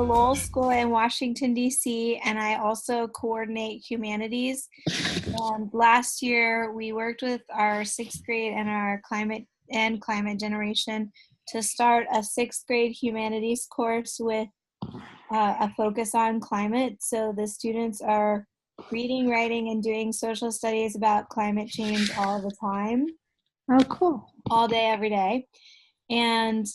the Lowell School in Washington, D.C., and I also coordinate humanities. And last year, we worked with our 6th grade and our climate generation to start a 6th grade humanities course with a focus on climate. So the students are reading, writing, and doing social studies about climate change all the time. Oh, cool. All day, every day. And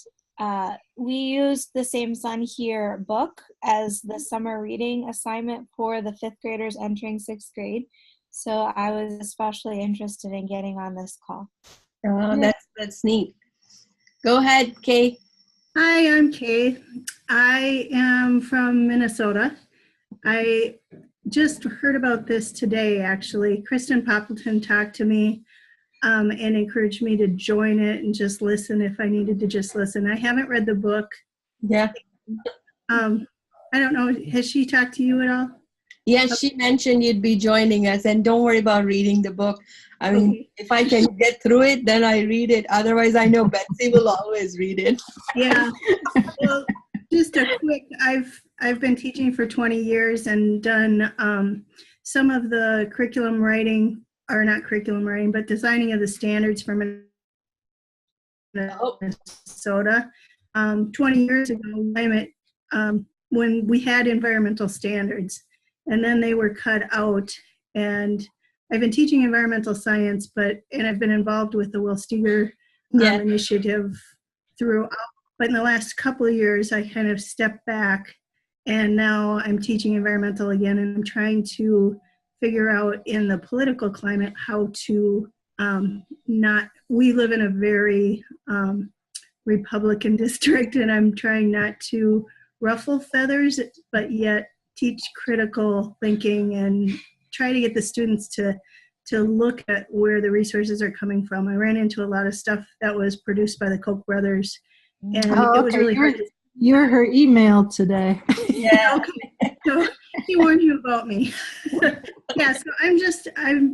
we used the Same Sun Here book as the summer reading assignment for the 5th graders entering 6th grade. So I was especially interested in getting on this call. Oh, that's neat. Go ahead, Kay. Hi, I'm Kay. I am from Minnesota. I just heard about this today, actually. Kristen Poppleton talked to me and encouraged me to join it and just listen if I needed to just listen. I haven't read the book. Yeah. I don't know, has she talked to you at all? Yes, she mentioned you'd be joining us, and don't worry about reading the book. I mean, if I can get through it, then I read it. Otherwise, I know Betsy will always read it. Yeah. Well, just a quick, I've been teaching for 20 years and done some of the curriculum writing, or not curriculum writing, but designing of the standards for Minnesota. 20 years ago, when we had environmental standards, and then they were cut out. And I've been teaching environmental science, and I've been involved with the Will Steger initiative throughout. But in the last couple of years, I kind of stepped back, and now I'm teaching environmental again, and I'm trying to figure out in the political climate how to we live in a very Republican district, and I'm trying not to ruffle feathers, but yet teach critical thinking and try to get the students to look at where the resources are coming from. I ran into a lot of stuff that was produced by the Koch brothers, and it was really hard. You're her email today. Yeah. Okay. So he warned you about me. Yeah, so I'm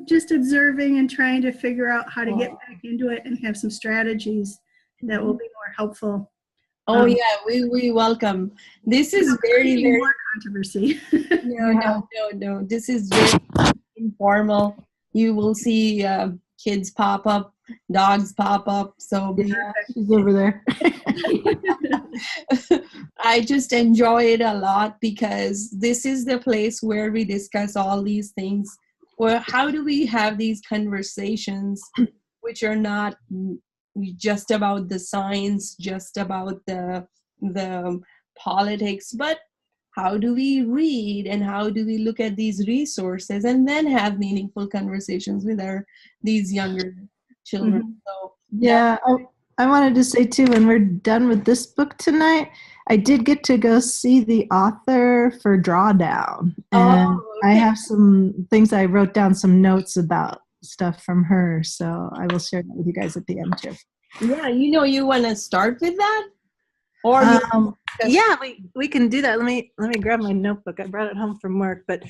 just observing and trying to figure out how to get back into it and have some strategies that will be more helpful. Oh yeah, we welcome. This is very more controversy. No. This is very informal. You will see kids pop up, dogs pop up. So yeah, she's over there. I just enjoy it a lot because this is the place where we discuss all these things. Well, how do we have these conversations which are not just about the science, just about the politics, but how do we read and how do we look at these resources and then have meaningful conversations with these younger children? Mm-hmm. So yeah, I wanted to say too, when we're done with this book tonight, I did get to go see the author for Drawdown, and I have some things I wrote down, some notes about stuff from her, so I will share that with you guys at the end too. Yeah, you want to start with that, or yeah, we can do that. Let me grab my notebook. I brought it home from work, but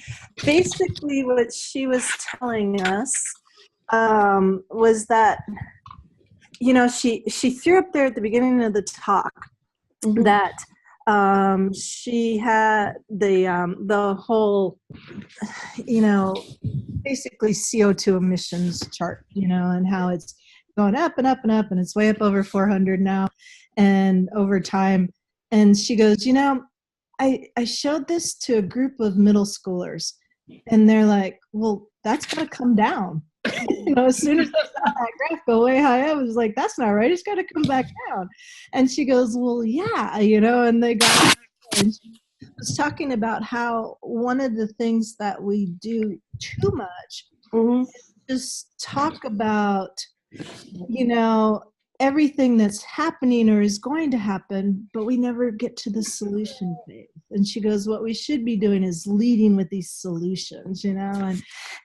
basically what she was telling us was that she threw up there at the beginning of the talk that she had the whole basically CO2 emissions chart, and how it's going up and up and up, and it's way up over 400 now and over time. And she goes, I showed this to a group of middle schoolers, and they're like, well, that's got to come down. As soon as I saw that graph go way high, I was like, that's not right. It's got to come back down. And she goes, well, yeah, and they got, and she was talking about how one of the things that we do too much is just talk about, everything that's happening or is going to happen, but we never get to the solution phase. And she goes, what we should be doing is leading with these solutions,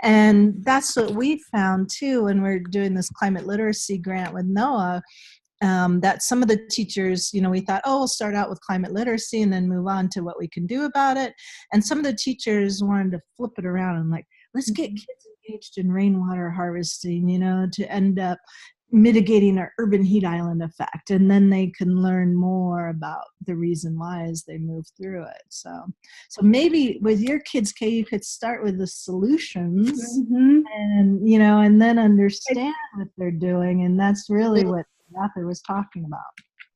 and that's what we found too when we're doing this climate literacy grant with NOAA, that some of the teachers, we thought, we'll start out with climate literacy and then move on to what we can do about it. And some of the teachers wanted to flip it around and let's get kids engaged in rainwater harvesting, to end up mitigating our urban heat island effect, and then they can learn more about the reason why as they move through it. So maybe with your kids, Kay, you could start with the solutions, and and then understand what they're doing, and that's really what the author was talking about.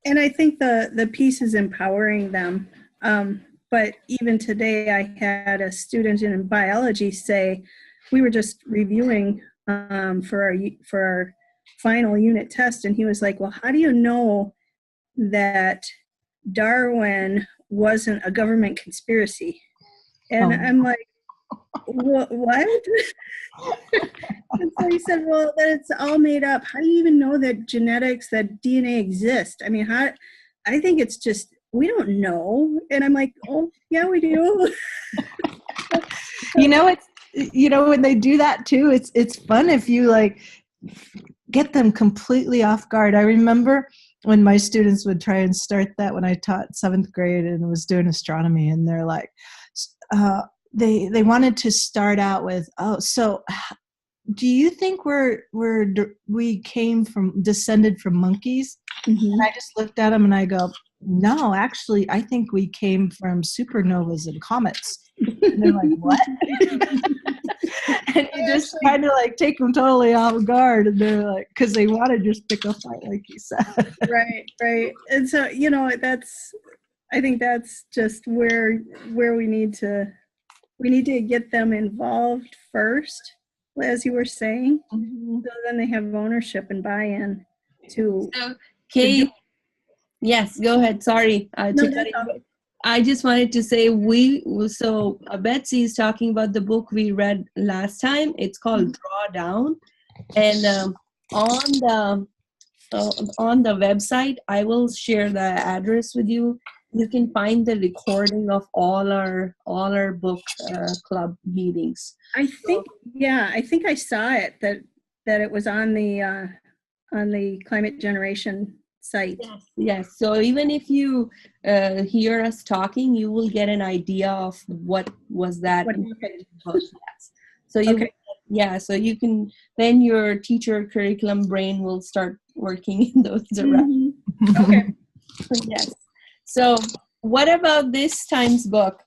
And I think the piece is empowering them. But even today, I had a student in biology say, we were just reviewing for our final unit test, and he was like, well, how do you know that Darwin wasn't a government conspiracy? And I'm like, what? And so he said, well, that it's all made up. How do you even know that genetics, that DNA exists? I mean, I think it's just, we don't know. And I'm like, oh, yeah, we do. When they do that too, it's fun if you like get them completely off guard. I remember when my students would try and start that when I taught 7th grade and was doing astronomy, and they're like, they wanted to start out with, so do you think we descended from monkeys? And I just looked at them and I go, no, actually, I think we came from supernovas and comets. And they're like, what? And you just kind of like take them totally off guard, and they're like, because they want to just pick a fight, like you said. Right. And so, I think that's just where we need to get them involved first, as you were saying, so then they have ownership and buy-in to. So, Kate, yes, go ahead. Sorry. I just wanted to say Betsy is talking about the book we read last time. It's called Drawdown, and on the website, I will share the address with you. You can find the recording of all our book club meetings. I think I saw it that it was on the Climate Generation site. Yes. So even if you hear us talking, you will get an idea of what was that. What happened. Yes. So so you can, then your teacher curriculum brain will start working in those directions. Okay. Yes. So what about this time's book,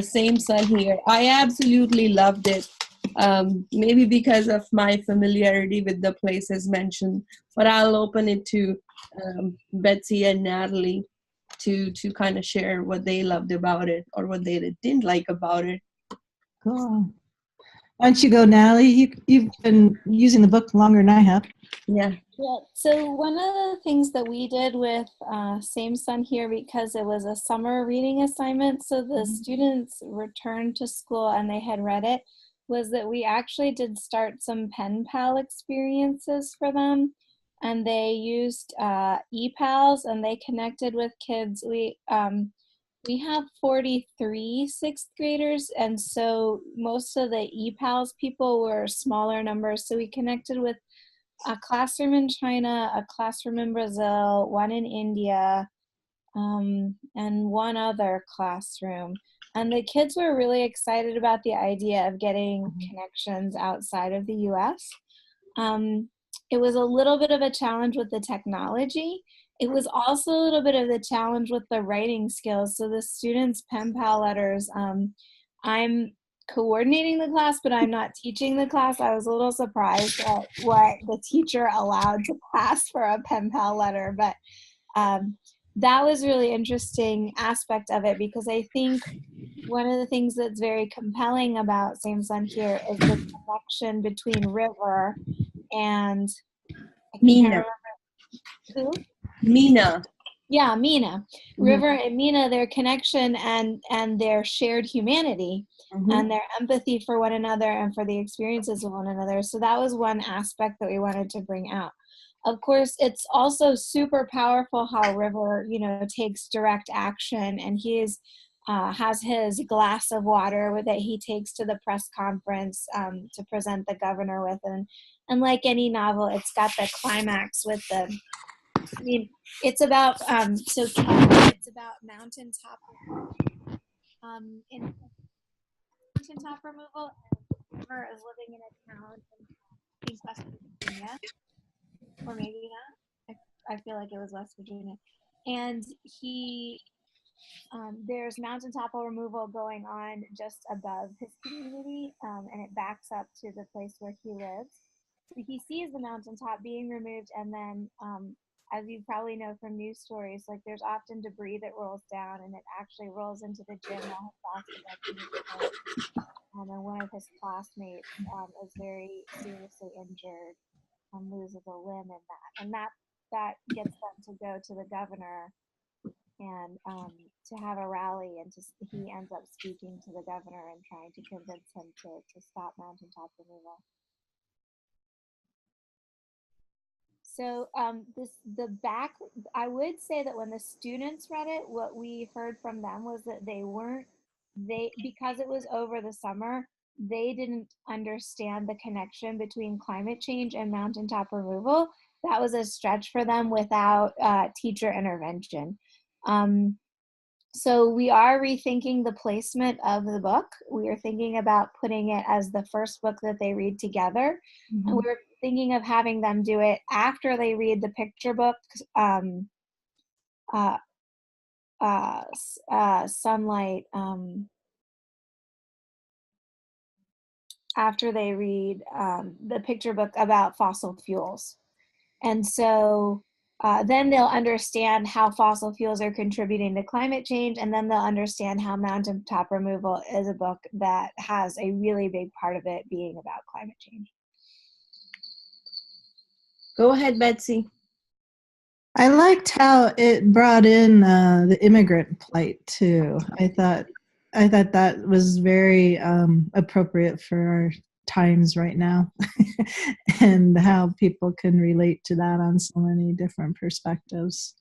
Same Sun Here? I absolutely loved it. Maybe because of my familiarity with the places mentioned, but I'll open it to Betsy and Natalie to kind of share what they loved about it or what they didn't like about it. Cool. Why don't you go, Natalie? You've been using the book longer than I have. Yeah. So one of the things that we did with Same Sun Here, because it was a summer reading assignment, so the students returned to school and they had read it, was that we actually did start some pen pal experiences for them, and they used ePals, and they connected with kids. We have 43 sixth graders, and so most of the ePals people were smaller numbers, so we connected with a classroom in China, a classroom in Brazil, one in India, and one other classroom. And the kids were really excited about the idea of getting connections outside of the US. It was a little bit of a challenge with the technology. It was also a little bit of the challenge with the writing skills. So the students' pen pal letters, I'm coordinating the class, but I'm not teaching the class. I was a little surprised at what the teacher allowed to pass for a pen pal letter, but that was really interesting aspect of it, because I think one of the things that's very compelling about Same Sun Here is the connection between River and Mina. Who? Mina. Yeah, Mina. River and Mina, their connection and their shared humanity and their empathy for one another and for the experiences of one another. So that was one aspect that we wanted to bring out. Of course, it's also super powerful how River, takes direct action, and he has his glass of water that he takes to the press conference to present the governor with. And like any novel, it's got the climax with it's about it's about mountaintop removal, and River is living in a town in West Virginia. or maybe not. I feel like it was West Virginia. And there's mountaintop removal going on just above his community, and it backs up to the place where he lives. So he sees the mountaintop being removed, and then, as you probably know from news stories, like there's often debris that rolls down, and it actually rolls into the gym while his boss is actually and one of his classmates is very seriously injured and loses a limb in that, and that gets them to go to the governor and to have a rally, and he ends up speaking to the governor and trying to convince him to stop mountaintop removal. So I would say that when the students read it, what we heard from them was that because it was over the summer, they didn't understand the connection between climate change and mountaintop removal. That was a stretch for them without teacher intervention. So we are rethinking the placement of the book. We are thinking about putting it as the first book that they read together. Mm-hmm. And we're thinking of having them do it after they read the picture book, Sunlight, after they read the picture book about fossil fuels. And so then they'll understand how fossil fuels are contributing to climate change, and then they'll understand how mountaintop removal is a book that has a really big part of it being about climate change. Go ahead, Betsy. I liked how it brought in the immigrant plight too. I thought that was very appropriate for our times right now, and how people can relate to that on so many different perspectives.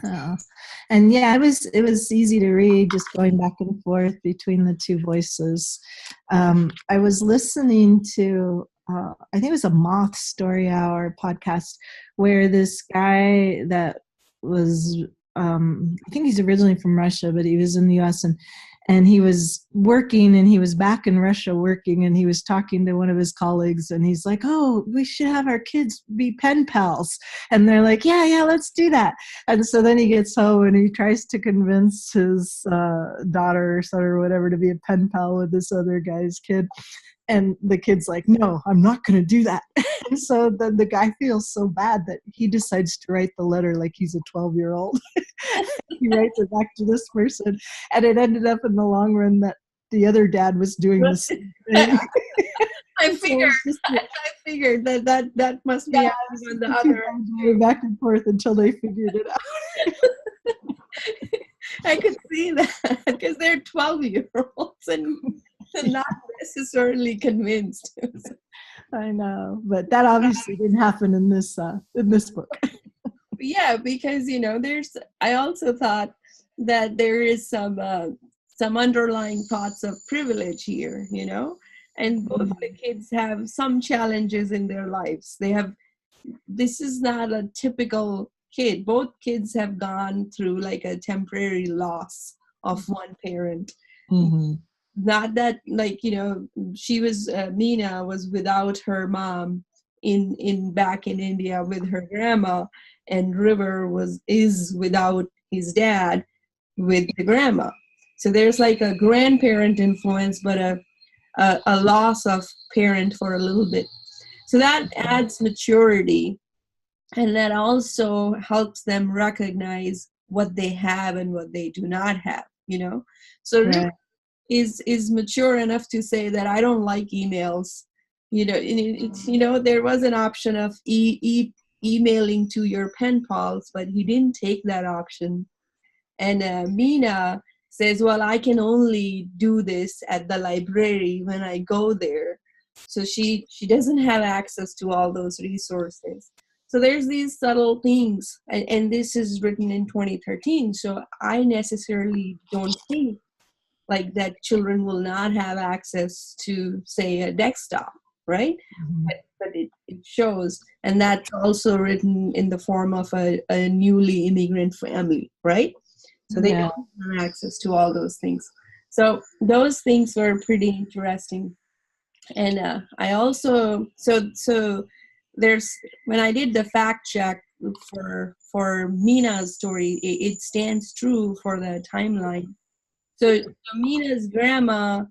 And yeah, it was easy to read, just going back and forth between the two voices. I was listening to I think it was a Moth Story Hour podcast where this guy that was I think he's originally from Russia, but he was in the US, and he was working, and he was back in Russia working, and he was talking to one of his colleagues, and he's like, oh, we should have our kids be pen pals. And they're like, yeah, let's do that. And so then he gets home and he tries to convince his daughter or son or whatever to be a pen pal with this other guy's kid. And the kid's like, no, I'm not going to do that. And so then the guy feels so bad that he decides to write the letter like he's a 12-year-old. He writes it back to this person. And it ended up in the long run that the other dad was doing the same thing. I figured that must be on the other end. Back and forth until they figured it out. I could see that because they're 12-year-olds and not necessarily convinced. I know, but that obviously didn't happen in this book. Yeah, because I also thought that there is some underlying thoughts of privilege here, and both the kids have some challenges in their lives. This is not a typical kid. Both kids have gone through like a temporary loss of one parent. Mm-hmm. Not that she was Neela was without her mom back in India with her grandma, and River is without his dad with the grandma. So there's like a grandparent influence, but a loss of parent for a little bit. So that adds maturity, and that also helps them recognize what they have and what they do not have. So. Right. Is mature enough to say that I don't like emails. There was an option of emailing to your pen pals, but he didn't take that option. And Mina says, well, I can only do this at the library when I go there. So she doesn't have access to all those resources. So there's these subtle things, and this is written in 2013. So I necessarily don't think like that children will not have access to, say, a desktop, right? Mm-hmm. But it shows, and that's also written in the form of a newly immigrant family, right? So they don't have access to all those things. So those things were pretty interesting. And I also, so when I did the fact check for Mina's story, it stands true for the timeline. So Mina's grandma,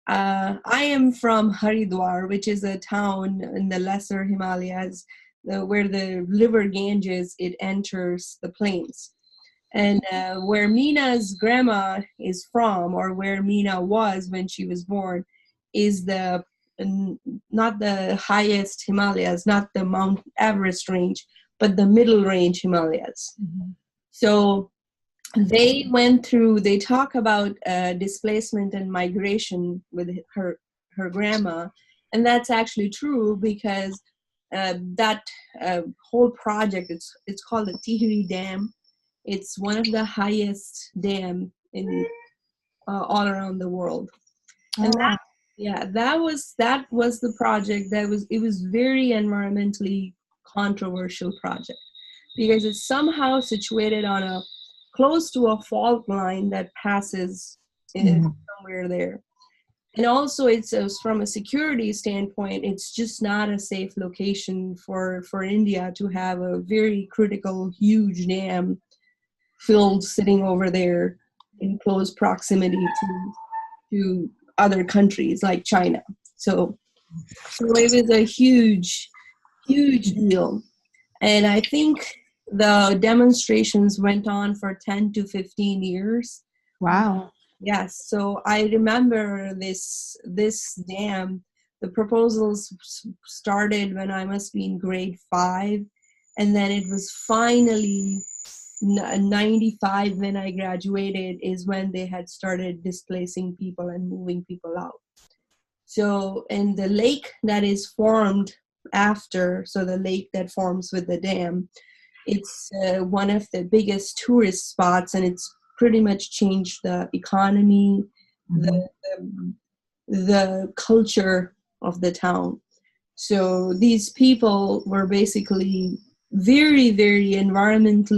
I am from Haridwar, which is a town in the Lesser Himalayas, where the river Ganges, it enters the plains. And where Mina's grandma is from, or where Mina was when she was born, is not the highest Himalayas, not the Mount Everest range, but the middle range Himalayas. Mm-hmm. So they talk about displacement and migration with her grandma. And that's actually true, because that whole project, it's called the Tihri Dam. It's one of the highest dam in all around the world. And that was the project it was very environmentally controversial project, because it's somehow situated on close to a fault line that passes somewhere there. And also it's from a security standpoint, it's just not a safe location for India to have a very critical, huge dam filled sitting over there in close proximity to other countries like China. So it was a huge deal. And I think the demonstrations went on for 10 to 15 years. Wow. Yes. So I remember this dam, the proposals started when I must be in grade 5. And then it was finally 95 when I graduated is when they had started displacing people and moving people out. So, and the lake that is formed after, so the lake that forms with the dam, it's one of the biggest tourist spots, and it's pretty much changed the economy, the culture of the town. So these people were basically very, very environment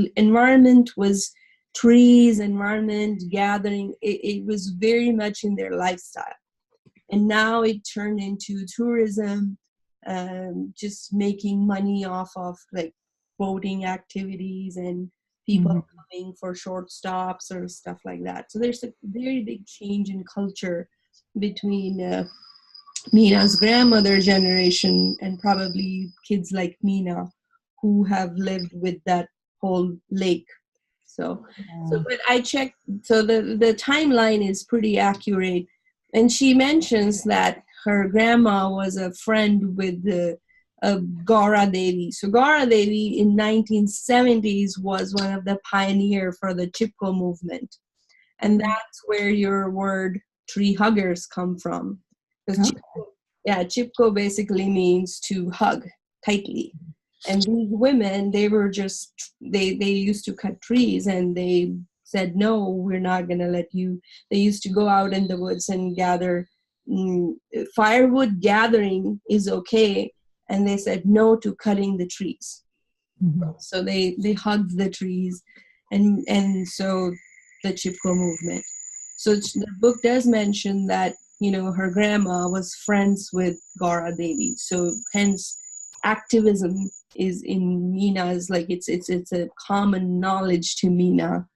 was trees, environment, gathering. It was very much in their lifestyle. And now it turned into tourism, just making money off of like boating activities and people coming for short stops or stuff like that. So there's a very big change in culture between Mina's grandmother generation and probably kids like Mina, who have lived with that whole lake. So but I checked, so the timeline is pretty accurate. And she mentions that her grandma was a friend with Gaura Devi. So Gaura Devi in 1970s was one of the pioneer for the Chipko movement. And that's where your word Treehuggers come from. Because Chipko basically means to hug tightly. And these women, they were just, they used to cut trees, and they said, no, we're not going to let you. They used to go out in the woods and gather. Firewood gathering is okay. And they said no to cutting the trees. So they hugged the trees. And so the Chipko movement. So the book does mention that, you know, her grandma was friends with Gaura Devi. So hence activism is in Mina's, like it's a common knowledge to Mina,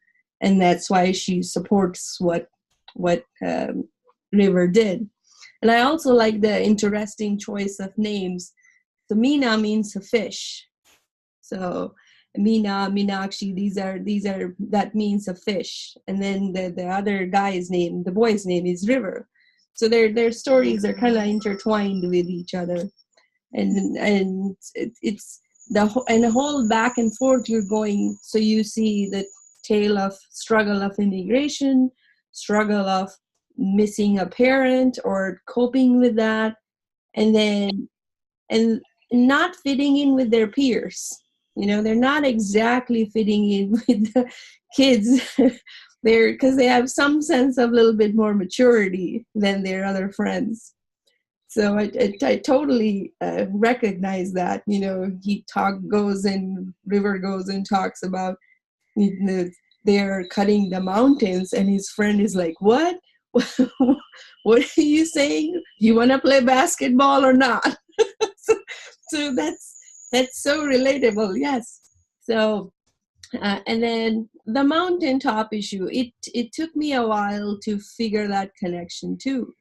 and that's why she supports what River did. And I also like the interesting choice of names. So Mina means a fish. So Mina, Meenakshi, these are that means a fish. And then the other guy's name, the boy's name is River. So their stories are kind of intertwined with each other. And it's the whole back and forth you're going. So you see the tale of struggle of immigration, struggle of missing a parent or coping with that, and not fitting in with their peers. You know, they're not exactly fitting in with the kids. Because they have some sense of a little bit more maturity than their other friends. So I totally recognize that. You know, River goes and talks about, you know, they're cutting the mountains, and his friend is like, what? What are you saying? You want to play basketball or not? So That's so relatable. Yes. So, and then the mountaintop issue, it took me a while to figure that connection too.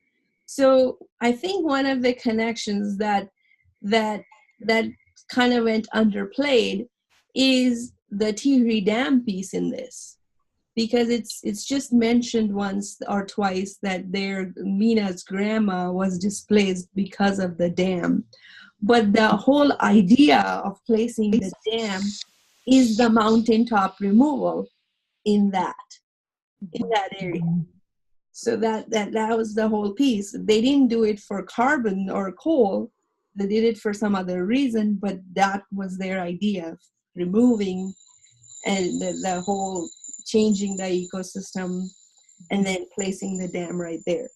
So I think one of the connections that that kind of went underplayed is the Tihri Dam piece in this, because it's just mentioned once or twice that their Mina's grandma was displaced because of the dam. But the whole idea of placing the dam is the mountaintop removal in that area. So that was the whole piece. They didn't do it for carbon or coal. They did it for some other reason, but that was their idea of removing and the whole changing the ecosystem and then placing the dam right there.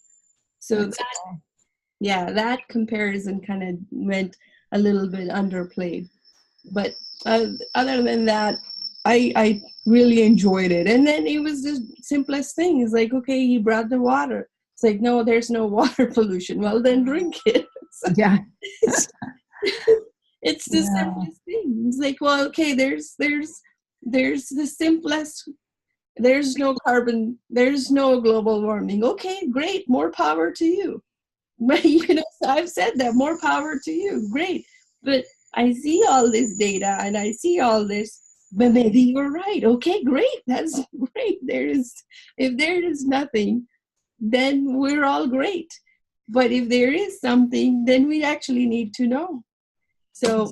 So that comparison kind of went a little bit underplayed. But other than that, I really enjoyed it. And then it was the simplest thing. It's like, okay, he brought the water. It's like, no, there's no water pollution. Well, then drink it. So Yeah. it's the simplest thing. It's like, well, okay, there's the simplest. There's no carbon. There's no global warming. Okay, great. More power to you. But so I've said that, more power to you. Great. But I see all this data and I see all this, but maybe you're right. Okay, great. That's great. If there is nothing, then we're all great. But if there is something, then we actually need to know. So,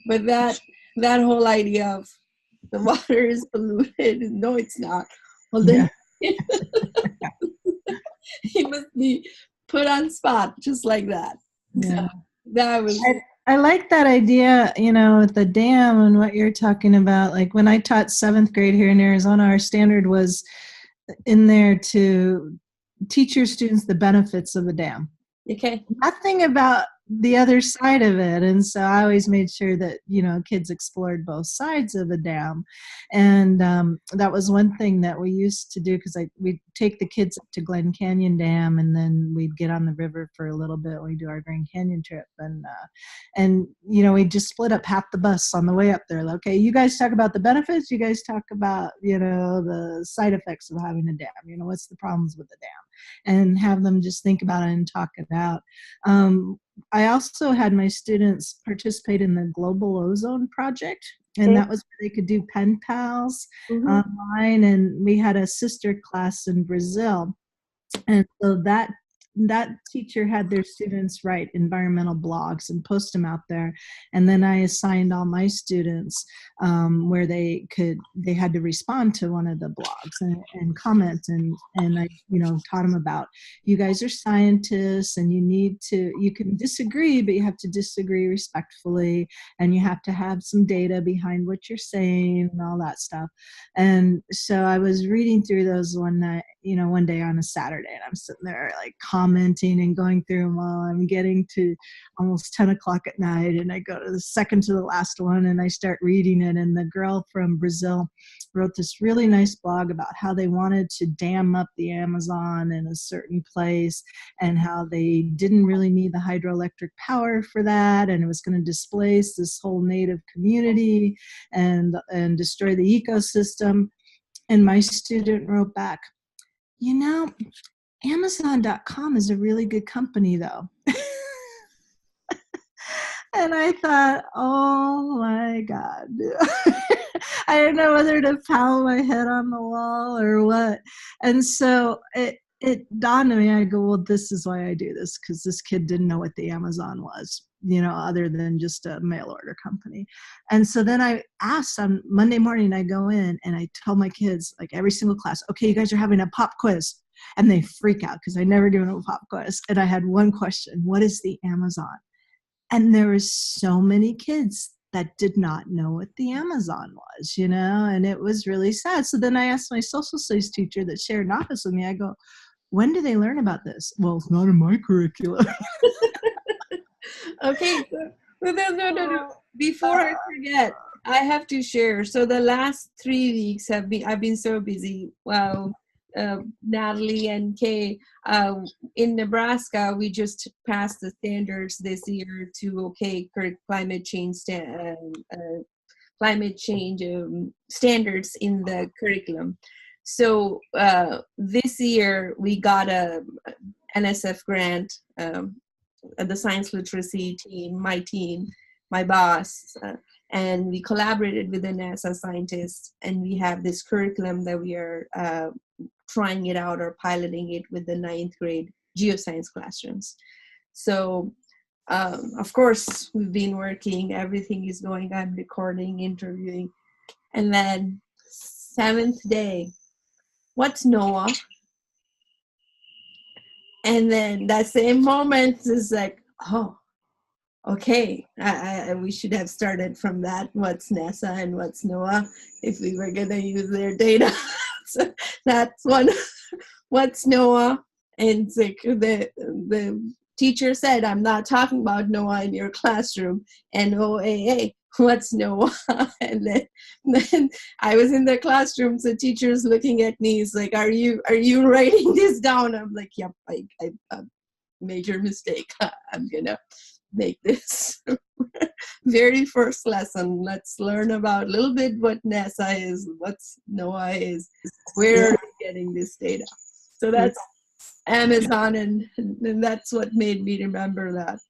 but that whole idea of the water is polluted, no, it's not. Well, then he must be put on spot just like that. Yeah. So that was. I like that idea, with the dam and what you're talking about. Like when I taught 7th grade here in Arizona, our standard was in there to teach your students the benefits of the dam. Okay. Nothing about the other side of it. And so I always made sure that, kids explored both sides of the dam. And that was one thing that we used to do, because we'd take the kids up to Glen Canyon Dam, and then we'd get on the river for a little bit when we do our Grand Canyon trip. And we just split up half the bus on the way up there. Like, okay, you guys talk about the benefits, you guys talk about, the side effects of having a dam, what's the problems with the dam, and have them just think about it and talk it out. I also had my students participate in the Global Ozone Project, and that was where they could do pen pals online, and we had a sister class in Brazil, and so that teacher had their students write environmental blogs and post them out there, and then I assigned all my students where they had to respond to one of the blogs and comment, and I taught them about, you guys are scientists and you can disagree, but you have to disagree respectfully, and you have to have some data behind what you're saying and all that stuff. And so I was reading through those one day on a Saturday, and I'm sitting there like commenting and going through them all. I'm getting to almost 10 o'clock at night, and I go to the second to the last one, and I start reading it. And the girl from Brazil wrote this really nice blog about how they wanted to dam up the Amazon in a certain place, and how they didn't really need the hydroelectric power for that, and it was going to displace this whole native community and destroy the ecosystem. And my student wrote back, Amazon.com is a really good company, though. And I thought, oh my God. I didn't know whether to pound my head on the wall or what. And so it dawned on me. I go, well, this is why I do this, because this kid didn't know what the Amazon was, other than just a mail order company. And so then I asked on Monday morning, I go in and I tell my kids, like every single class, okay, you guys are having a pop quiz. And they freak out because I never given them a pop quiz. And I had one question: what is the Amazon? And there were so many kids that did not know what the Amazon was, and it was really sad. So then I asked my social studies teacher that shared an office with me, I go, when do they learn about this? Well, it's not in my curriculum. Okay, no. Before I forget, I have to share. So the last 3 weeks I've been so busy. Well, Natalie and Kay, in Nebraska, we just passed the standards this year to climate change standards in the curriculum. So this year we got a NSF grant, the science literacy team, my boss, and we collaborated with the NASA scientists, and we have this curriculum that we are trying it out or piloting it with the 9th grade geoscience classrooms. So of course we've been working, everything is going, I'm recording, interviewing, and then 7th day, what's NOAA? And then that same moment is like, oh, okay, we should have started from that. What's NASA and what's NOAA if we were going to use their data? So that's one. What's NOAA? And it's like the teacher said, I'm not talking about NOAA in your classroom. NOAA. What's NOAA? And then I was in the classroom, so teacher's looking at me. He's like, are you writing this down? I'm like, yep, I major mistake. I'm gonna make this very first lesson. Let's learn about a little bit what NASA is, what's NOAA is, where are we getting this data. So that's Amazon, and that's what made me remember that.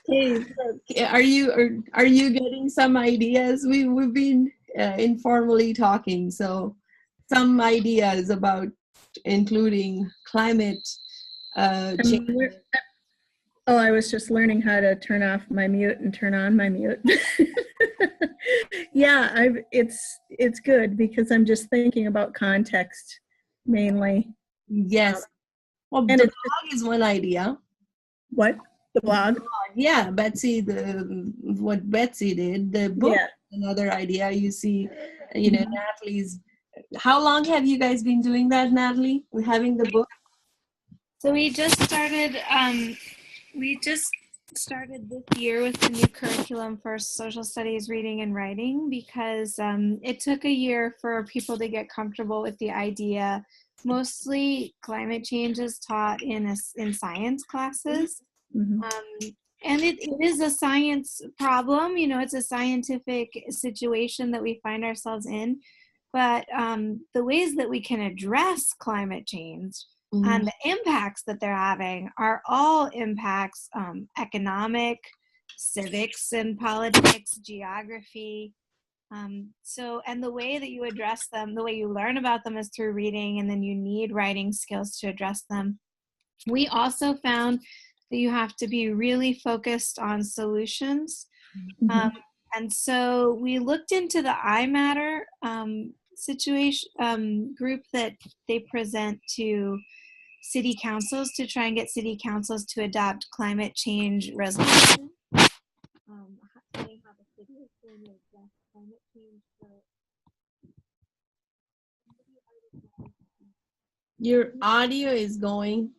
Hey, are you getting some ideas? We've been informally talking, so some ideas about including climate change. Oh, I was just learning how to turn off my mute and turn on my mute. Yeah, it's good because I'm just thinking about context mainly. Yes. Well, the blog is one idea. What? The blog? Yeah, Betsy, what Betsy did. The book is another idea. You see, Natalie's. How long have you guys been doing that, Natalie? We're having the book. So we just started this year with the new curriculum for social studies, reading and writing, because it took a year for people to get comfortable with the idea. Mostly climate change is taught in science classes. Mm-hmm. And it is a science problem, it's a scientific situation that we find ourselves in. But the ways that we can address climate change and the impacts that they're having are all impacts, economic, civics and politics, geography. And the way that you address them, the way you learn about them is through reading, and then you need writing skills to address them. We also found that you have to be really focused on solutions. And so we looked into the iMatter situation group that they present to city councils to try and get city councils to adopt climate change resolution. Saying how the city is going to address climate change. Your audio is going.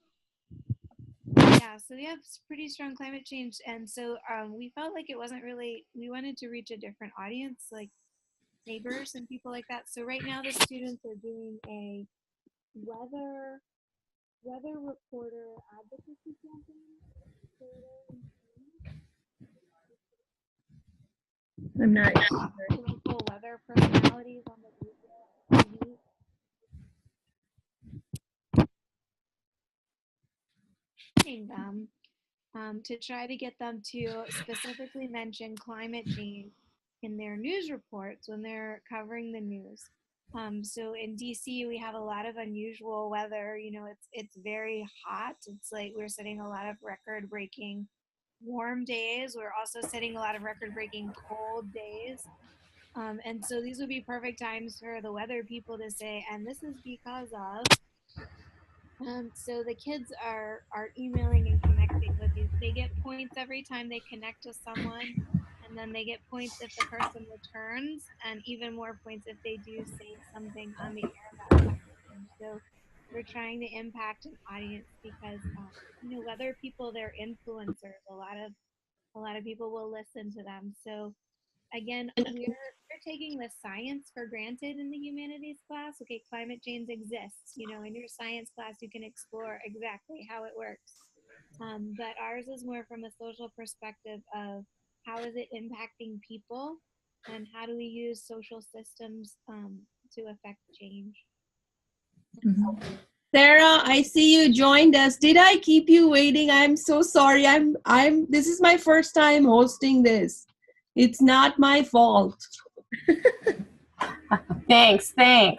Yeah, so we have pretty strong climate change, and so we felt like it wasn't really, we wanted to reach a different audience, like neighbors and people like that. So right now the students are doing a weather reporter advocacy campaign. I'm not Local weather personalities on the TV. Them to try to get them to specifically mention climate change in their news reports when they're covering the news. So in DC, we have a lot of unusual weather. It's very hot. It's like we're setting a lot of record-breaking warm days. We're also setting a lot of record-breaking cold days. And so these would be perfect times for the weather people to say, and this is because of. So the kids are emailing and connecting with these. They get points every time they connect to someone, and then they get points if the person returns, and even more points if they do say something on the air about climate change. So we're trying to impact an audience because whether people, they're influencers. A lot of people will listen to them. So again, we're taking the science for granted in the humanities class. Okay, climate change exists. You know, in your science class, you can explore exactly how it works. But ours is more from a social perspective of how is it impacting people and how do we use social systems to affect change. Sarah, I see you joined us. Did I keep you waiting? I'm so sorry. This is my first time hosting this. It's not my fault. Thanks. I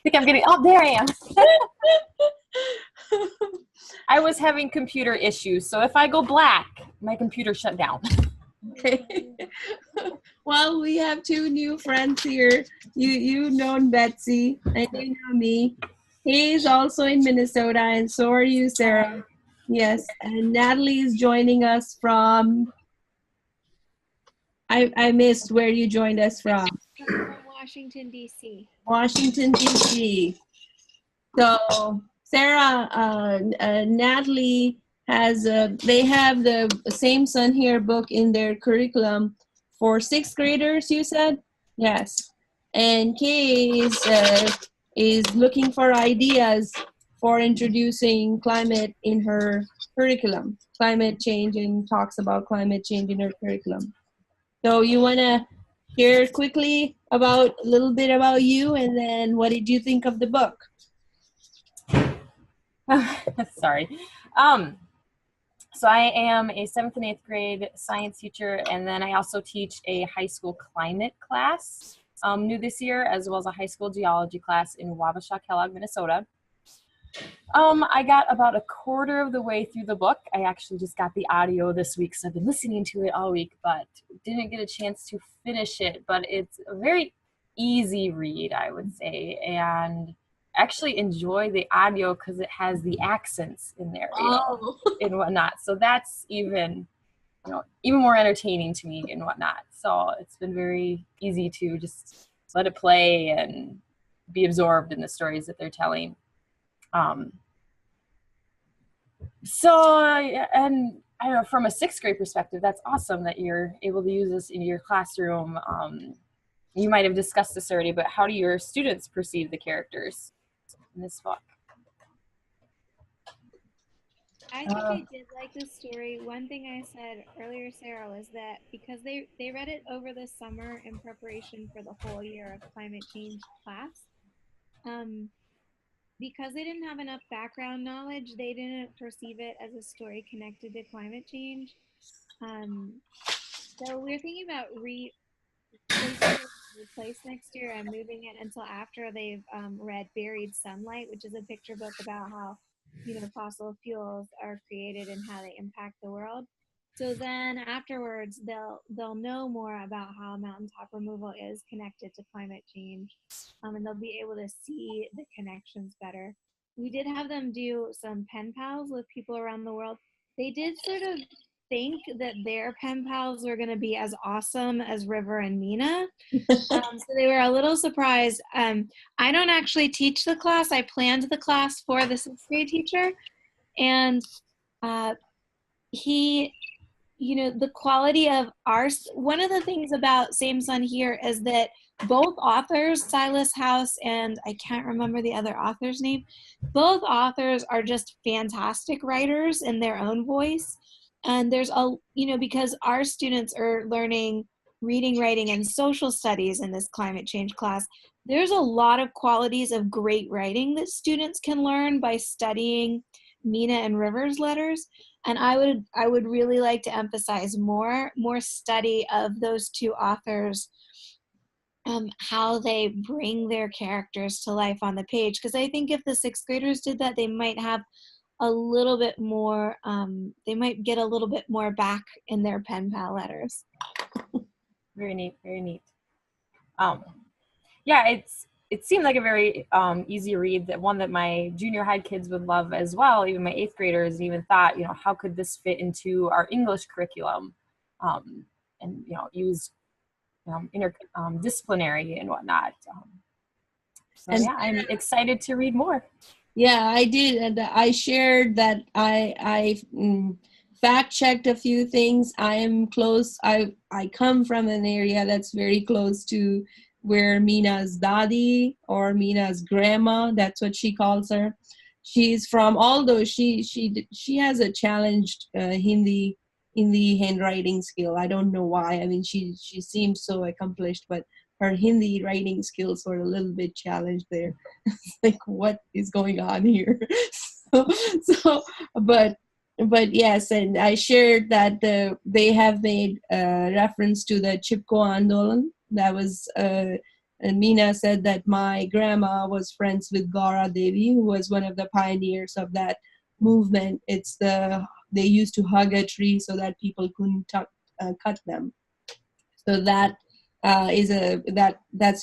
think I'm getting, oh, there I am. I was having computer issues, so if I go black, my computer shut down. Okay. Well, we have two new friends here. You've known Betsy, and you know me. He's also in Minnesota, and so are you, Sarah. Yes, and Natalie is joining us from, I missed where you joined us from. From Washington, D.C. Washington, D.C. So, Sarah, Natalie has, they have the Same Sun Here book in their curriculum for 6th graders, you said? Yes. And Kay is looking for ideas for introducing climate in her curriculum, climate change, and talks about climate change in her curriculum. So you want to share quickly about a little bit about you, and then what did you think of the book? Sorry. So I am a 7th and 8th grade science teacher, and then I also teach a high school climate class new this year, as well as a high school geology class in Wabasha, Kellogg, Minnesota. I got about a quarter of the way through the book. I actually just got the audio this week, so I've been listening to it all week, but didn't get a chance to finish it. But it's a very easy read, I would say, and actually enjoy the audio because it has the accents in there, you know, and whatnot. So that's even more entertaining to me and whatnot. So it's been very easy to just let it play and be absorbed in the stories that they're telling. And I don't know, from a 6th grade perspective, that's awesome that you're able to use this in your classroom. You might have discussed this already, but how do your students perceive the characters in this book? I think I did like the story. One thing I said earlier, Sarah, was that because they read it over the summer in preparation for the whole year of climate change class, because they didn't have enough background knowledge, they didn't perceive it as a story connected to climate change. So we're thinking about replace next year and moving it until after they've read Buried Sunlight, which is a picture book about how, you know, fossil fuels are created and how they impact the world. So then afterwards, they'll know more about how mountaintop removal is connected to climate change, and they'll be able to see the connections better. We did have them do some pen pals with people around the world. They did sort of think that their pen pals were going to be as awesome as River and Mina. So they were a little surprised. I don't actually teach the class. I planned the class for the 6th grade teacher. And he, you know, the quality of one of the things about Same Sun Here is that both authors, Silas House and I can't remember the other author's name, both authors are just fantastic writers in their own voice. And there's because our students are learning reading, writing, and social studies in this climate change class, there's a lot of qualities of great writing that students can learn by studying Mina and River's letters. And I would really like to emphasize more study of those two authors, how they bring their characters to life on the page. Because I think if the 6th graders did that, they might have a little bit more, they might get a little bit more back in their pen pal letters. Very neat, very neat. Yeah, it seemed like a very easy read, that one that my junior high kids would love as well, even my 8th graders, and even thought, you know, how could this fit into our English curriculum, and, you know, use interdisciplinary and whatnot. So yeah, I'm excited to read more. Yeah, I did, and I shared that I fact checked a few things. I am close. I come from an area that's very close to where Mina's dadi, or Mina's grandma, that's what she calls her. She's from, although she has a challenged Hindi handwriting skill. I don't know why. I mean, she seems so accomplished, but her Hindi writing skills were a little bit challenged there. Like, what is going on here? But yes, and I shared that they have made reference to the Chipko Andolan. That was, and Meena said that my grandma was friends with Gaura Devi, who was one of the pioneers of that movement. They used to hug a tree so that people couldn't cut them. So that's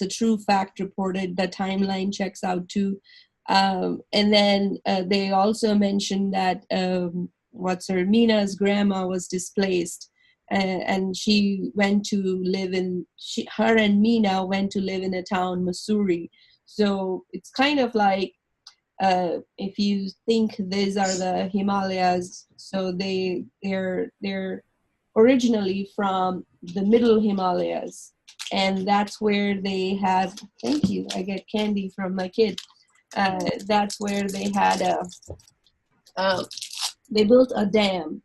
a true fact reported. The timeline checks out too. And then they also mentioned that Mina's grandma was displaced, and she went to live her and Meena went to live in a town, Missouri. So it's kind of like, if you think these are the Himalayas, so they're originally from the middle Himalayas, and that's where they have, thank you, I get candy from my kid. That's where they had they built a dam,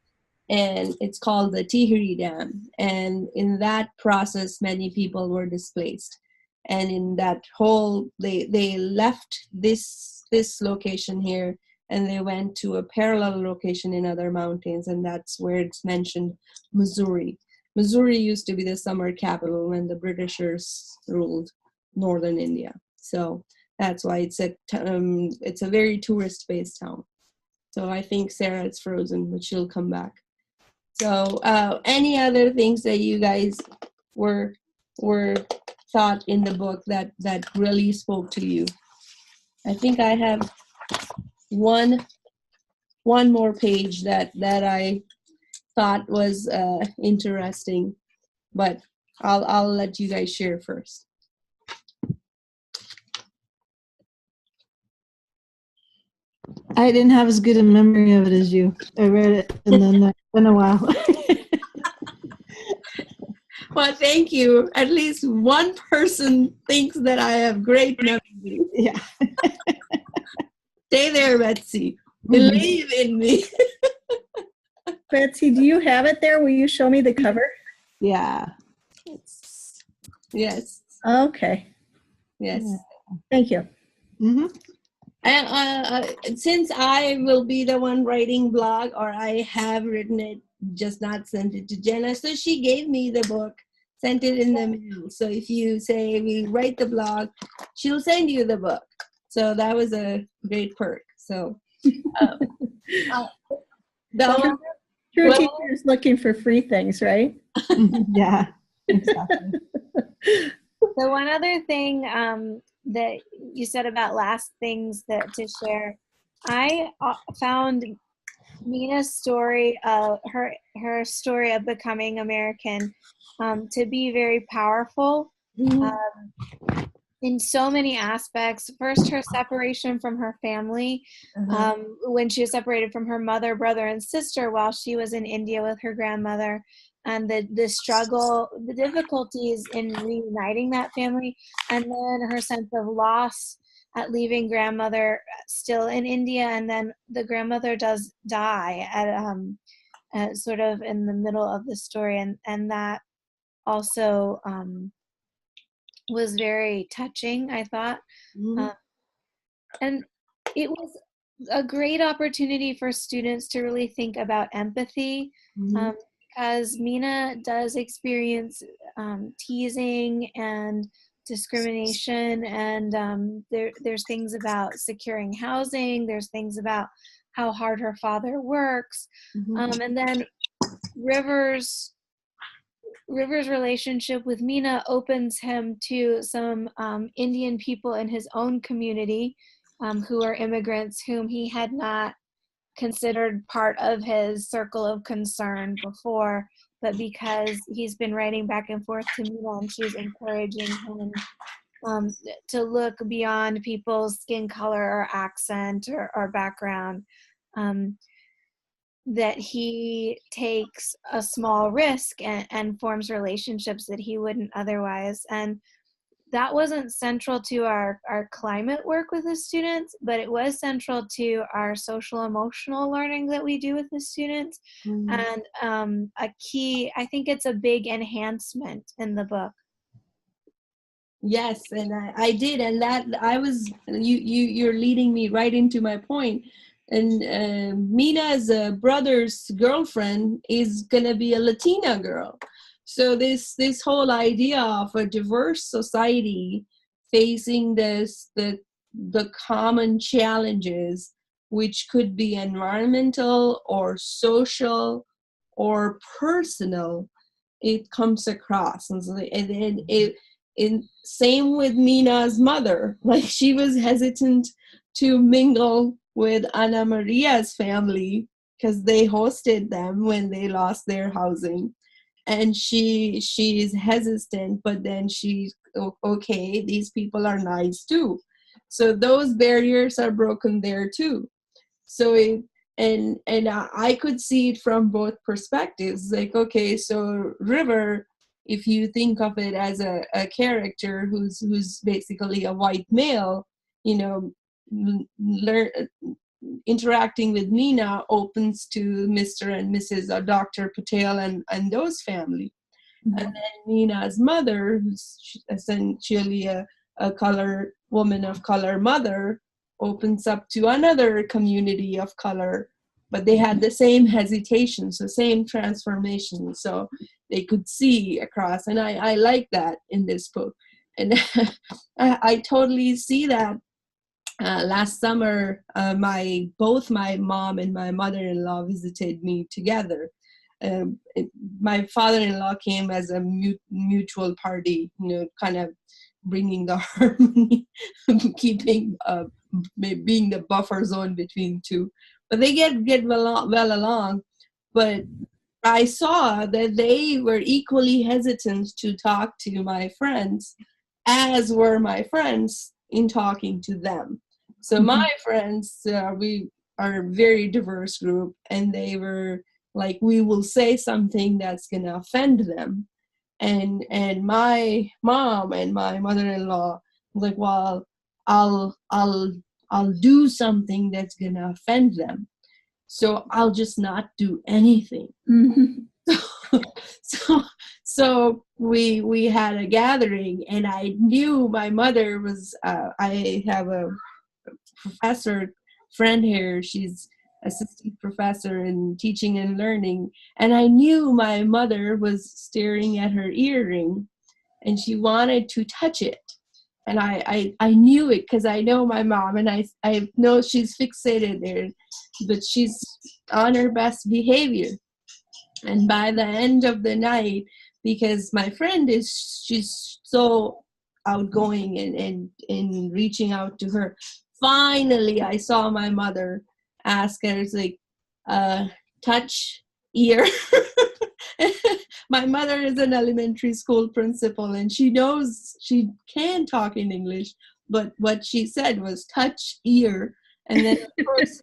and it's called the Tihri Dam. And in that process, many people were displaced. And in that whole, they left this location here, and they went to a parallel location in other mountains, and that's where it's mentioned Missouri. Missouri used to be the summer capital when the Britishers ruled northern India. So that's why it's a very tourist-based town. So I think Sarah is frozen, but she'll come back. So any other things that you guys were thought in the book that really spoke to you? I think I have one more page that I thought was interesting, but I'll let you guys share first. I didn't have as good a memory of it as you. I read it, and then it's been a while. Well, thank you. At least one person thinks that I have great memory. Yeah. Stay there, Betsy. Believe in me. Betsy, do you have it there? Will you show me the cover? Yeah. Yes. Okay. Yes. Yeah. Thank you. Mm-hmm. And since I will be the one writing blog, or I have written it, just not sent it to Jenna, so she gave me the book, sent it in the mail. So if you say we write the blog, she'll send you the book. So that was a great perk. So True teachers looking for free things, right? Yeah, exactly. So one other thing that you said about last things to share, I found Mina's story, her story of becoming American, to be very powerful in so many aspects. First, her separation from her family, when she was separated from her mother, brother, and sister while she was in India with her grandmother, and the struggle, the difficulties in reuniting that family, and then her sense of loss at leaving grandmother still in India, and then the grandmother does die at sort of in the middle of the story, and that also was very touching, I thought. And it was a great opportunity for students to really think about empathy, because Mina does experience teasing and discrimination, and there's things about securing housing, there's things about how hard her father works, and then River's relationship with Mina opens him to some Indian people in his own community who are immigrants whom he had not considered part of his circle of concern before, but because he's been writing back and forth to Neela and she's encouraging him to look beyond people's skin color or accent or background. that he takes a small risk and forms relationships that he wouldn't otherwise. And that wasn't central to our climate work with the students, but it was central to our social emotional learning that we do with the students. And a key, I think it's a big enhancement in the book. Yes, and I did, and that I was you're leading me right into my point. And Mina's brother's girlfriend is gonna be a Latina girl. So this whole idea of a diverse society facing the common challenges, which could be environmental or social or personal, it comes across, and in same with Mina's mother, like she was hesitant to mingle with Ana Maria's family because they hosted them when they lost their housing, and she's hesitant, but then she's okay, these people are nice too, so those barriers are broken there too. So I could see it from both perspectives, like, okay, so River, if you think of it as a character who's basically a white male, you know, interacting with Mina opens to Mr. and Mrs. or Dr. Patel and those family. And then Mina's mother, who's essentially a color woman of color mother, opens up to another community of color, but they had the same hesitation, so same transformation, so they could see across. And I like that in this book, and I totally see that. Last summer, both my mom and my mother-in-law visited me together. My father-in-law came as a mutual party, you know, kind of bringing the harmony, keeping being the buffer zone between two. But they get well along. But I saw that they were equally hesitant to talk to my friends, as were my friends in talking to them. So my friends, we are a very diverse group, and they were like, we will say something that's gonna offend them. And my mom and my mother-in-law was like, well, I'll do something that's gonna offend them, so I'll just not do anything. So we had a gathering, and I knew my mother was I have a professor friend here, she's assistant professor in teaching and learning, and I knew my mother was staring at her earring and she wanted to touch it. And I knew it because I know my mom, and I know she's fixated there, but she's on her best behavior. And by the end of the night, because my friend she's so outgoing and reaching out to her, finally I saw my mother ask her, it's like, touch ear. My mother is an elementary school principal, and she knows she can talk in English, but what she said was touch ear. And then of course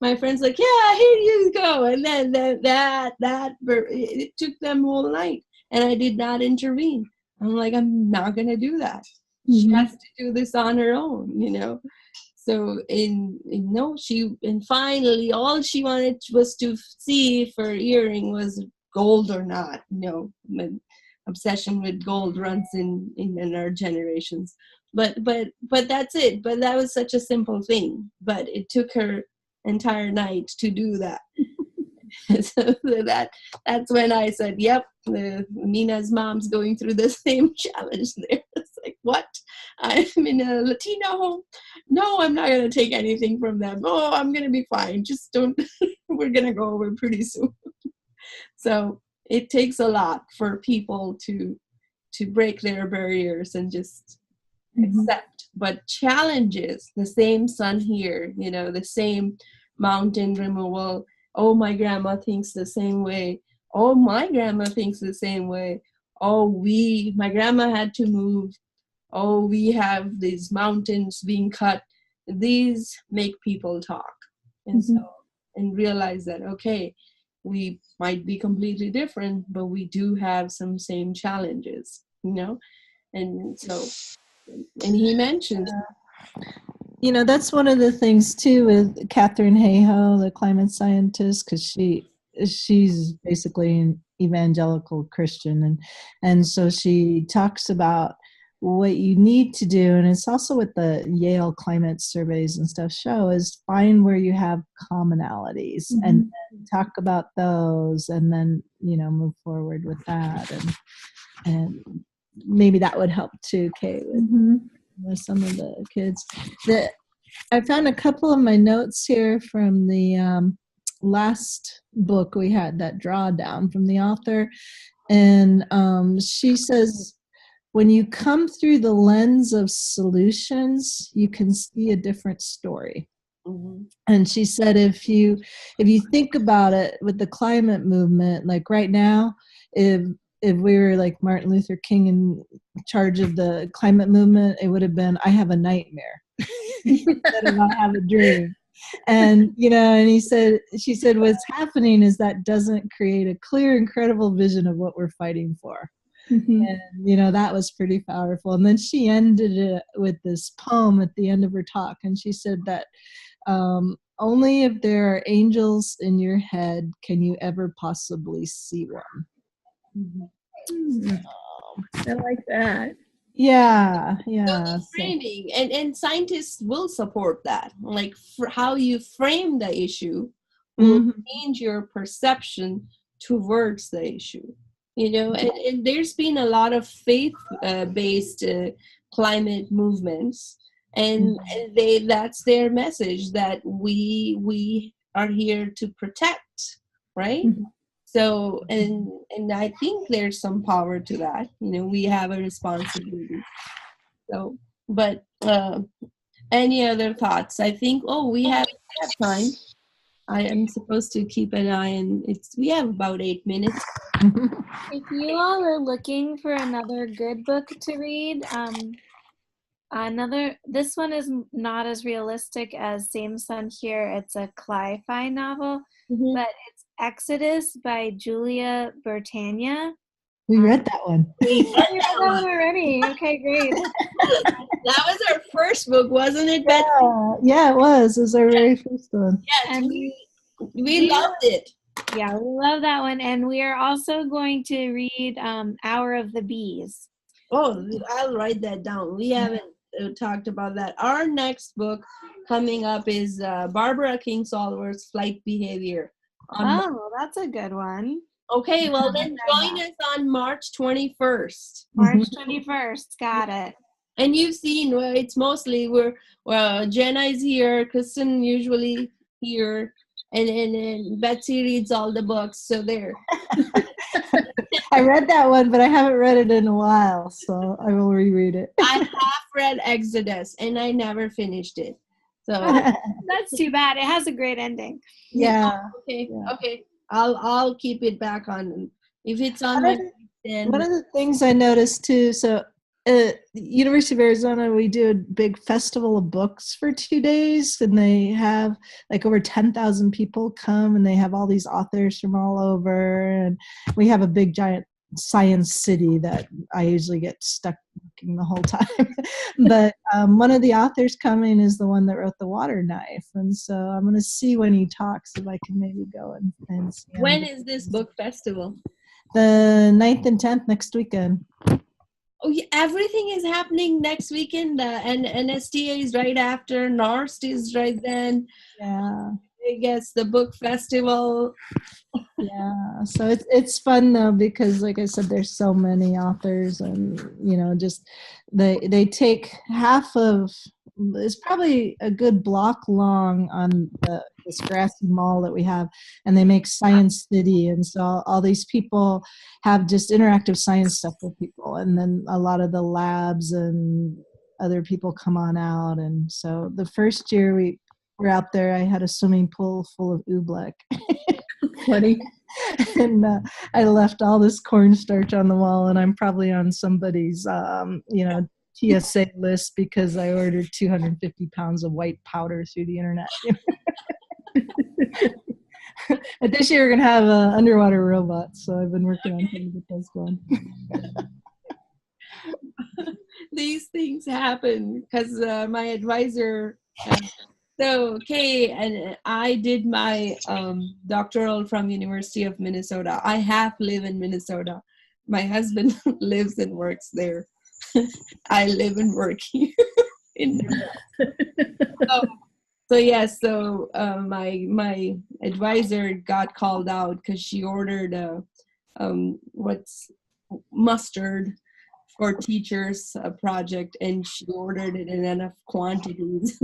my friend's like, yeah, here you go. And then it took them all night, and I did not intervene. I'm like, I'm not gonna do that. She has to do this on her own, you know. So and finally all she wanted was to see if her earring was gold or not. You know, my obsession with gold runs in our generations. But that's it. But that was such a simple thing. But it took her entire night to do that. So that's when I said, yep, Nina's mom's going through the same challenge there. It's like, what? I'm in a Latino home? No, I'm not going to take anything from them. Oh, I'm going to be fine. Just don't, we're going to go over pretty soon. So it takes a lot for people to break their barriers and just accept. But challenges, the same sun here, you know, the same mountain removal. Oh, my grandma thinks the same way. Oh, my grandma thinks the same way. Oh, my grandma had to move. Oh, we have these mountains being cut. These make people talk. And so and realize that, okay, we might be completely different, but we do have some same challenges, you know? And so, and he mentioned, You know, that's one of the things too with Katharine Hayhoe, the climate scientist, because she's basically an evangelical Christian, and so she talks about what you need to do, and it's also what the Yale climate surveys and stuff show, is find where you have commonalities and then talk about those, and then, you know, move forward with that, and maybe that would help too, Kay, with some of the kids. I found a couple of my notes here from the last book we had, that drawdown from the author, and she says, when you come through the lens of solutions, you can see a different story. And she said, if you think about it with the climate movement, like right now, if we were like Martin Luther King in charge of the climate movement, it would have been, I have a nightmare instead of I have a dream. And, you know, and she said, what's happening is that doesn't create a clear and credible vision of what we're fighting for. And, you know, that was pretty powerful. And then she ended it with this poem at the end of her talk. And she said that only if there are angels in your head can you ever possibly see one. I like that. Yeah. So framing, and scientists will support that. Like, for how you frame the issue will change your perception towards the issue. You know, and there's been a lot of faith-based climate movements, and that's their message, that we are here to protect, right? So, and I think there's some power to that. You know, we have a responsibility. So, but any other thoughts? I think, we have time. I am supposed to keep an eye on we have about 8 minutes. If you all are looking for another good book to read, this one is not as realistic as Same Sun Here. It's a cli-fi novel, but it's Exodus by Julia Bertagna. We read that one. We read that one already. Okay, great. That was our first book, wasn't it, Betsy? Yeah, it was. It was our very first one. Yes, and we loved it. Yeah, we love that one. And we are also going to read Hour of the Bees. Oh, I'll write that down. We haven't talked about that. Our next book coming up is Barbara Kingsolver's Flight Behavior. That's a good one. Okay, well then join us on March 21st. March 21st, got it. And you've seen, it's mostly Jenna is here, Kristen usually here, and Betsy reads all the books, so there. I read that one, but I haven't read it in a while, so I will reread it. I have read Exodus, and I never finished it. So that's too bad. It has a great ending. Yeah. Okay. Yeah. Okay. I'll keep it back on. If it's on my then. One of the things I noticed too, so University of Arizona, we do a big festival of books for 2 days, and they have like over 10,000 people come, and they have all these authors from all over, and we have a big giant science city that I usually get stuck working the whole time. But one of the authors coming is the one that wrote The Water Knife, and so I'm going to see when he talks if I can maybe go and see him. When is this book festival? The 9th and 10th, next weekend. Oh, yeah, everything is happening next weekend, and NSTA is right after, NARST is right then. Yeah. I guess the book festival. Yeah, so it's fun though, because like I said, there's so many authors, and just they take half of, it's probably a good block long on this grassy mall that we have, and they make Science City, and so all these people have just interactive science stuff with people, and then a lot of the labs and other people come on out. And so the first year we were out there, I had a swimming pool full of oobleck. Funny. And I left all this cornstarch on the wall, and I'm probably on somebody's TSA list because I ordered 250 pounds of white powder through the internet. And this year we're gonna have underwater robots, so I've been working on trying to get those going. These things happen because my advisor. And I did my doctoral from University of Minnesota. I half live in Minnesota. My husband lives and works there. I live and work here. My advisor got called out because she ordered what's mustard for teachers project, and she ordered it in enough quantities.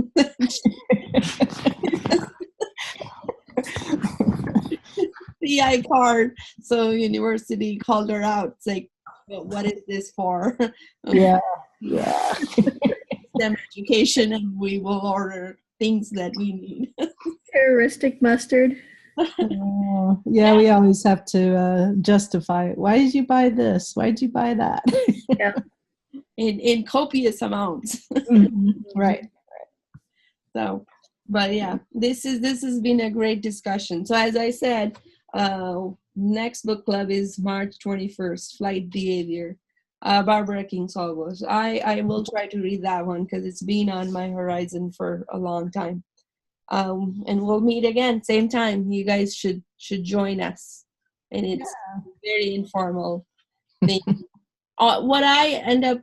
CI card. So university called her out. It's like, well, what is this for? Yeah. STEM education, and we will order things that we need. Terroristic mustard. Yeah, we always have to justify it. Why did you buy this? Why did you buy that? Yeah. In copious amounts. Right. So, but yeah, this has been a great discussion. So as I said, next book club is March 21st, Flight Behavior, Barbara Kingsolvos. I will try to read that one because it's been on my horizon for a long time. And we'll meet again, same time. You guys should join us. And it's very informal thing. What I end up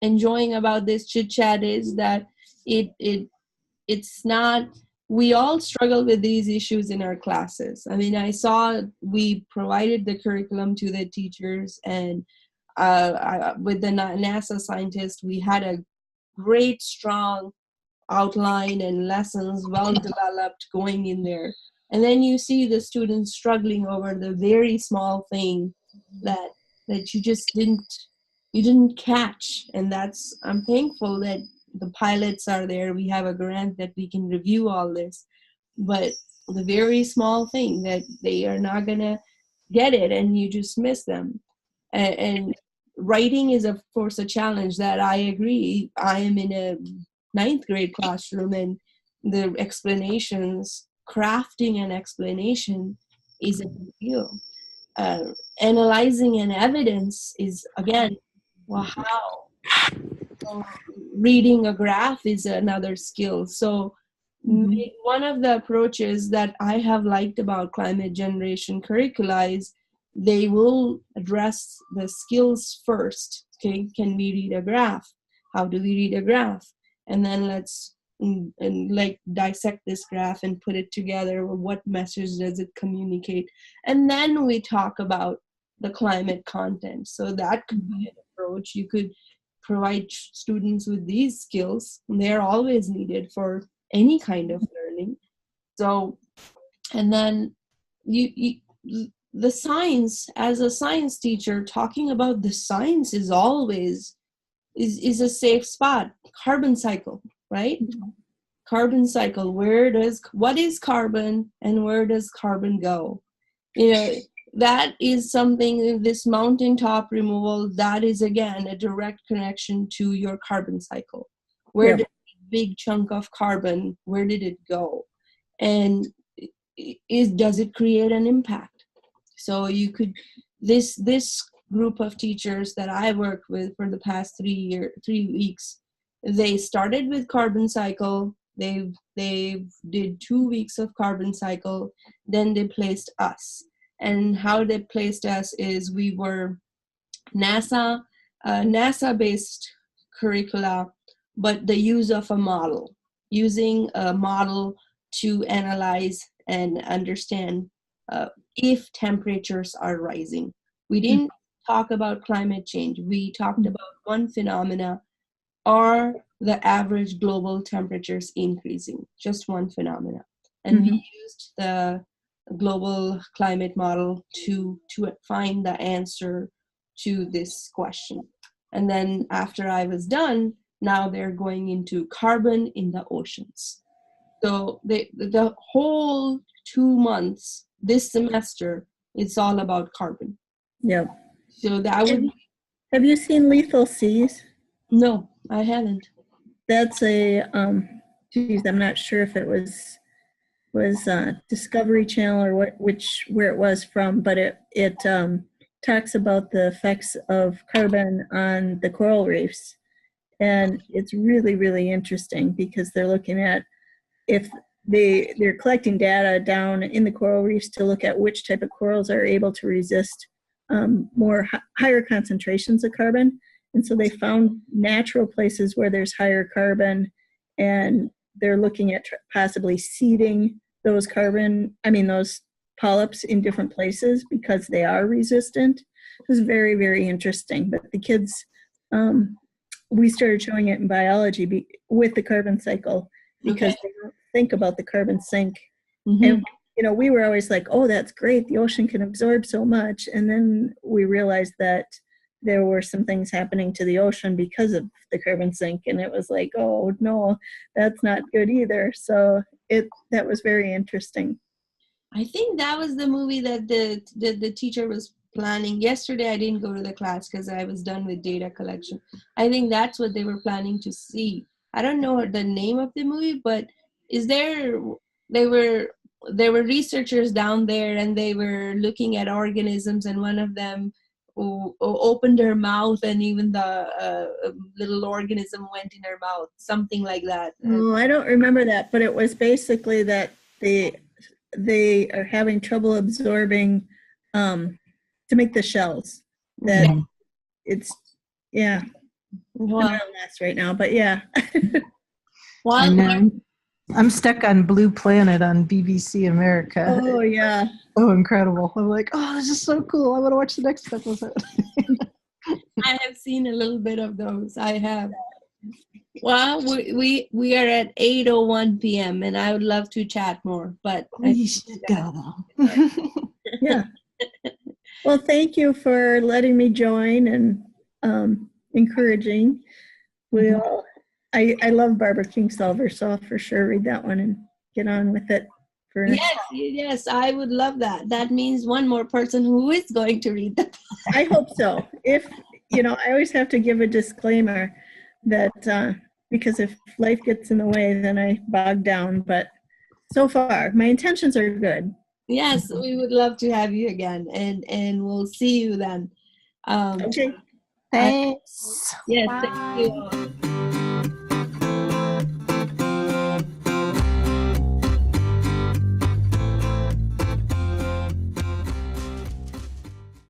enjoying about this chit chat is that it's not, we all struggle with these issues in our classes. I mean, I saw we provided the curriculum to the teachers, and with the NASA scientists, we had a great, strong outline and lessons well developed going in there. And then you see the students struggling over the very small thing that you just didn't catch. And I'm thankful that the pilots are there. We have a grant that we can review all this. But the very small thing that they are not gonna get it, and you just miss them. And writing is of course a challenge that I agree. I am in a 9th grade classroom, and the explanations, crafting an explanation is a big deal. Analyzing an evidence is, again, well, how? So reading a graph is another skill. So one of the approaches that I have liked about climate generation curricula is they will address the skills first. Okay, can we read a graph? How do we read a graph? And then let's dissect this graph and put it together. What message does it communicate? And then we talk about the climate content. So that could be an approach. You could provide students with these skills. They're always needed for any kind of learning. So, and then the science, as a science teacher, talking about the science is always is a safe spot. Carbon cycle, right? Carbon cycle. What is carbon, and where does carbon go? That is something, this mountaintop removal, that is again a direct connection to your carbon cycle. Where did a big chunk of carbon, where did it go? And does it create an impact? So you could, this group of teachers that I worked with for the past 3 weeks, they started with carbon cycle. They did 2 weeks of carbon cycle. Then they placed us. And how they placed us is we were NASA-based curricula, but the use of a model, using a model to analyze and understand if temperatures are rising. We didn't talk about climate change. We talked about one phenomena: are the average global temperatures increasing? Just one phenomena. And we used the global climate model to find the answer to this question. And then after I was done, now they're going into carbon in the oceans. So the whole 2 months this semester, it's all about carbon. Yeah. So that would. Have you seen Lethal Seas? No, I haven't. That's a, I'm not sure if it was was Discovery Channel or where it was from, but it talks about the effects of carbon on the coral reefs. And it's really, really interesting because they're looking at if they're collecting data down in the coral reefs to look at which type of corals are able to resist higher concentrations of carbon. And so they found natural places where there's higher carbon, and they're looking at possibly seeding those those polyps in different places because they are resistant. It was very, very interesting. But the kids, we started showing it in biology with the carbon cycle because they don't think about the carbon sink. And we were always like, oh, that's great, the ocean can absorb so much. And then we realized that there were some things happening to the ocean because of the carbon sink, and it was like, oh no, that's not good either. So that was very interesting. I think that was the movie that the teacher was planning. Yesterday I didn't go to the class because I was done with data collection. I think that's what they were planning to see. I don't know the name of the movie, but there were researchers down there, and they were looking at organisms, and one of them opened her mouth, and even the little organism went in her mouth, something like that. Oh, I don't remember that, but it was basically that they are having trouble absorbing to make the shells. That it's Well, I'm at a mess right now, but yeah. I know. I'm stuck on Blue Planet on BBC America. Oh yeah. Oh, incredible. I'm like, oh, this is so cool. I want to watch the next episode. I have seen a little bit of those. I have. Well, we are at 8:01 p.m. and I would love to chat more, but We should go. Yeah. Well, thank you for letting me join and encouraging. I love Barbara Kingsolver, so I'll for sure read that one and get on with it. Yes, I would love that. That means one more person who is going to read that. I hope so. If I always have to give a disclaimer that because if life gets in the way, then I bog down. But so far, my intentions are good. Yes, we would love to have you again, and we'll see you then. Okay. Thanks. Yes, Bye. thank you all.